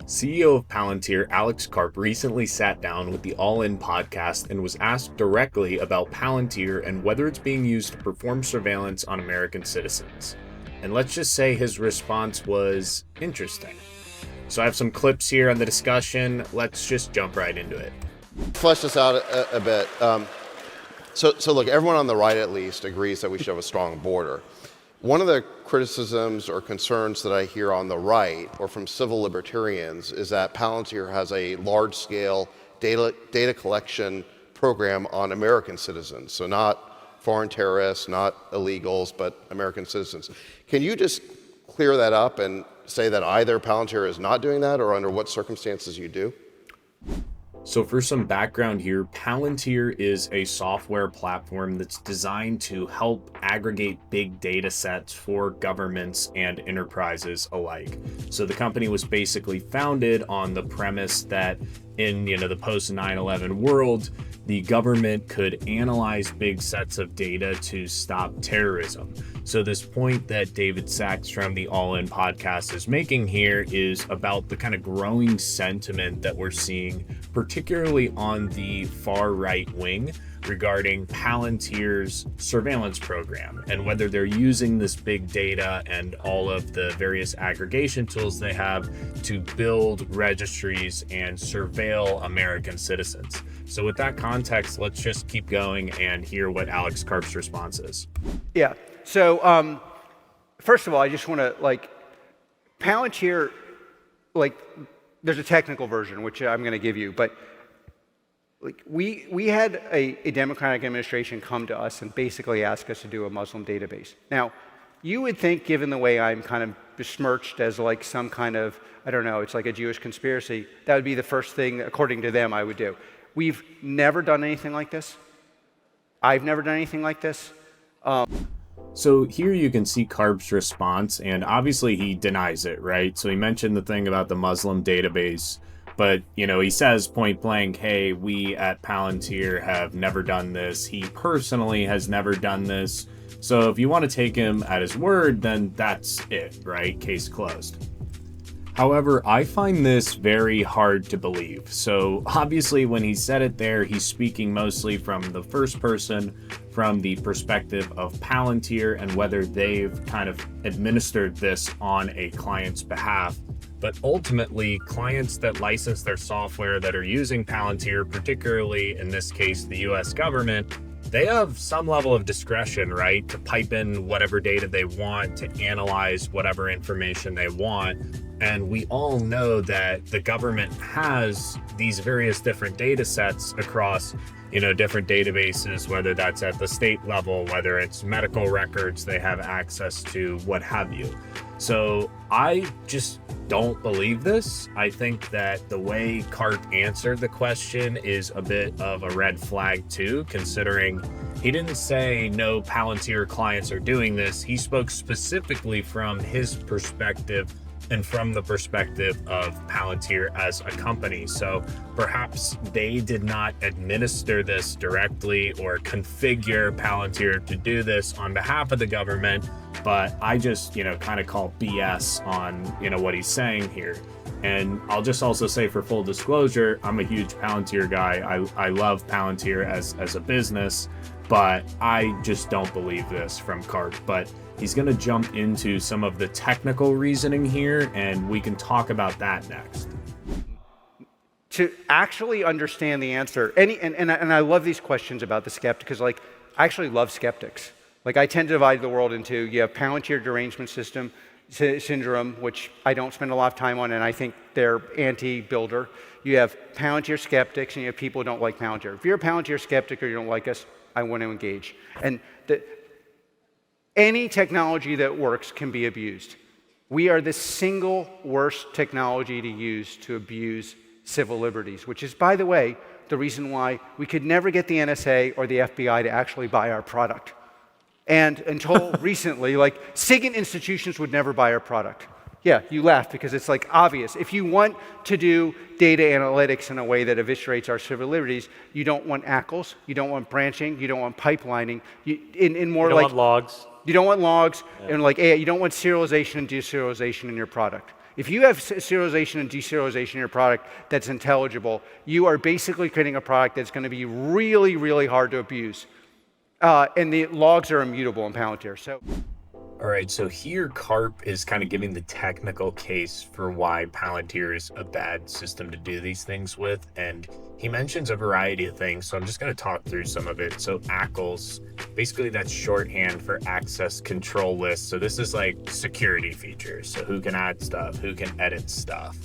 CEO of Palantir Alex Karp recently sat down with the All In podcast and was asked directly about Palantir and whether it's being used to perform surveillance on American citizens. And let's just say his response was interesting. So I have some clips here on the discussion. Let's just jump right into it. Flesh this out a bit. So look, everyone on the right at least agrees that we should have a strong border. One of the criticisms or concerns that I hear on the right or from civil libertarians is that Palantir has a large-scale data collection program on American citizens, so not foreign terrorists, not illegals, but American citizens. Can you just clear that up and say that either Palantir is not doing that or under what circumstances you do? So for some background here, Palantir is a software platform that's designed to help aggregate big data sets for governments and enterprises alike. So the company was basically founded on the premise that in the post 9/11 world, the government could analyze big sets of data to stop terrorism. So this point that David Sachs from the All In podcast is making here is about the kind of growing sentiment that we're seeing, particularly on the far right wing, regarding Palantir's surveillance program and whether they're using this big data and all of the various aggregation tools they have to build registries and surveil American citizens. So with that context, let's just keep going and hear what Alex Karp's response is. Yeah. So first of all, I just want to Palantir, there's a technical version which I'm going to give you, but we had a Democratic administration come to us and basically ask us to do a Muslim database. Now, you would think, given the way I'm kind of besmirched as some kind of, I don't know, it's like a Jewish conspiracy, that would be the first thing, according to them, I would do. We've never done anything like this. I've never done anything like this. So here you can see Karp's response, and obviously he denies it, right? So he mentioned the thing about the Muslim database, but he says point blank, hey, we at Palantir have never done this. He personally has never done this. So if you want to take him at his word, then that's it, right? Case closed. However, I find this very hard to believe. So obviously when he said it there, he's speaking mostly from the first person, from the perspective of Palantir and whether they've kind of administered this on a client's behalf. But ultimately, clients that license their software that are using Palantir, particularly in this case, the US government, they have some level of discretion, right, to pipe in whatever data they want, to analyze whatever information they want. And we all know that the government has these various different data sets across, different databases, whether that's at the state level, whether it's medical records they have access to, what have you. So I just don't believe this. I think that the way Karp answered the question is a bit of a red flag too, considering he didn't say no Palantir clients are doing this. He spoke specifically from his perspective and from the perspective of Palantir as a company. So perhaps they did not administer this directly or configure Palantir to do this on behalf of the government, but I just, kind of call BS on, what he's saying here. And I'll just also say, for full disclosure, I'm a huge Palantir guy. I love Palantir as a business, but I just don't believe this from Karp. But he's going to jump into some of the technical reasoning here, and we can talk about that next. To actually understand the answer, and I love these questions about the skeptic, because I actually love skeptics. I tend to divide the world into, you have Palantir derangement syndrome, which I don't spend a lot of time on, and I think they're anti-builder. You have Palantir skeptics, and you have people who don't like Palantir. If you're a Palantir skeptic or you don't like us, I want to engage. And any technology that works can be abused. We are the single worst technology to use to abuse civil liberties, which is, by the way, the reason why we could never get the NSA or the FBI to actually buy our product. And until recently, SIGINT institutions would never buy our product. Yeah, you laugh because it's obvious. If you want to do data analytics in a way that eviscerates our civil liberties, you don't want ACLs, you don't want branching, you don't want pipelining. You don't want logs. You don't want logs, and you don't want serialization and deserialization in your product. If you have serialization and deserialization in your product that's intelligible, you are basically creating a product that's going to be really, really hard to abuse. And the logs are immutable in Palantir. So. All right, so here Karp is kind of giving the technical case for why Palantir is a bad system to do these things with, and he mentions a variety of things, so I'm just going to talk through some of it. So ACLs, basically that's shorthand for access control list. So this is like security features, so who can add stuff, who can edit stuff.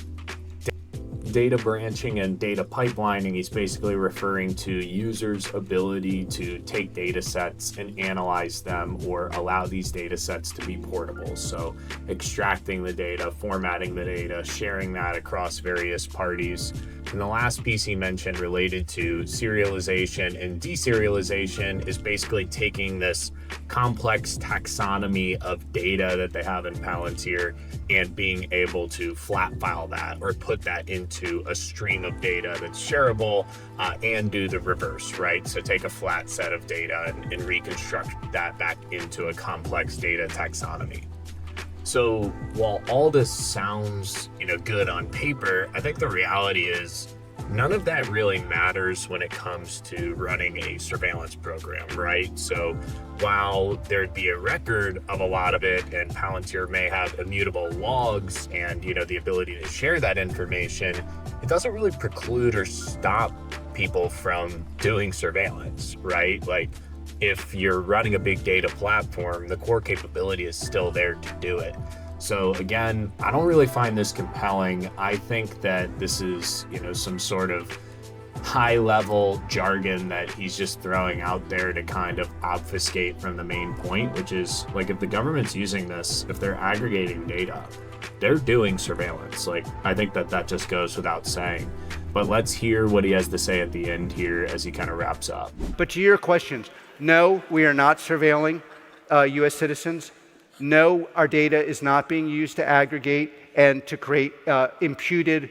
Data branching and data pipelining, he's basically referring to users' ability to take data sets and analyze them or allow these data sets to be portable. So extracting the data, formatting the data, sharing that across various parties. And the last piece he mentioned related to serialization and deserialization is basically taking this complex taxonomy of data that they have in Palantir and being able to flat file that or put that into a stream of data that's shareable and do the reverse, right? So take a flat set of data and reconstruct that back into a complex data taxonomy. So while all this sounds, good on paper, I think the reality is none of that really matters when it comes to running a surveillance program, right? So while there'd be a record of a lot of it and Palantir may have immutable logs and, the ability to share that information, it doesn't really preclude or stop people from doing surveillance, right? Like if you're running a big data platform, the core capability is still there to do it. So again, I don't really find this compelling. I think that this is, some sort of high level jargon that he's just throwing out there to kind of obfuscate from the main point, which is like if the government's using this, if they're aggregating data, they're doing surveillance. Like I think that just goes without saying. But let's hear what he has to say at the end here as he kind of wraps up. But to your questions, no, we are not surveilling US citizens. No, our data is not being used to aggregate and to create imputed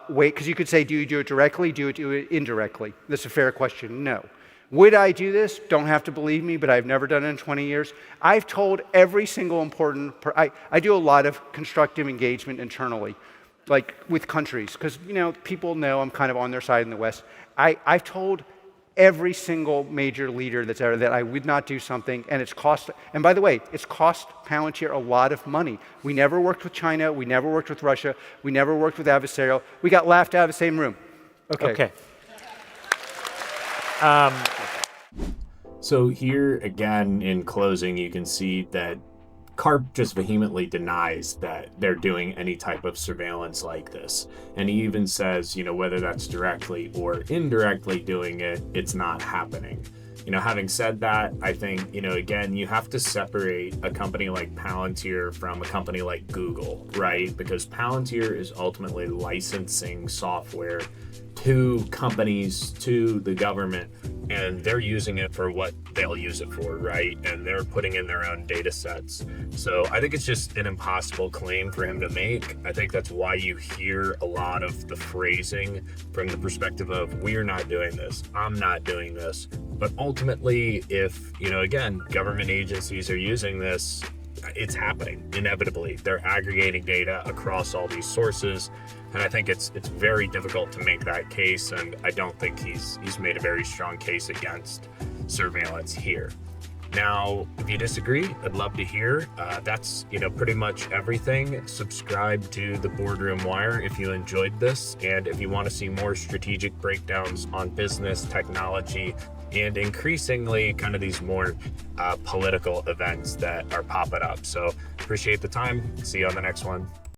weight. Because you could say, do you do it directly? Do you do it indirectly? That's a fair question. No. Would I do this? Don't have to believe me, but I've never done it in 20 years. I've told every single important, I do a lot of constructive engagement internally, like with countries, because people know I'm kind of on their side in the West. I've told every single major leader that's ever that I would not do something, and and by the way, it's cost Palantir a lot of money. We never worked with China, we never worked with Russia, we never worked with adversarial. We got laughed out of the same room. Okay. So here again, in closing, you can see that Karp just vehemently denies that they're doing any type of surveillance like this. And he even says, whether that's directly or indirectly doing it, it's not happening. Having said that, I think, again, you have to separate a company like Palantir from a company like Google, right? Because Palantir is ultimately licensing software to companies, to the government, and they're using it for what they'll use it for, right? And they're putting in their own data sets. So I think it's just an impossible claim for him to make. I think that's why you hear a lot of the phrasing from the perspective of, we're not doing this, I'm not doing this. But ultimately, if, again, government agencies are using this, it's happening inevitably. They're aggregating data across all these sources, and I think it's very difficult to make that case, and I don't think he's made a very strong case against surveillance here. Now, if you disagree, I'd love to hear. That's pretty much everything. Subscribe to the Boardroom Wire if you enjoyed this, and if you want to see more strategic breakdowns on business, technology, and increasingly kind of these more political events that are popping up. So appreciate the time. See you on the next one.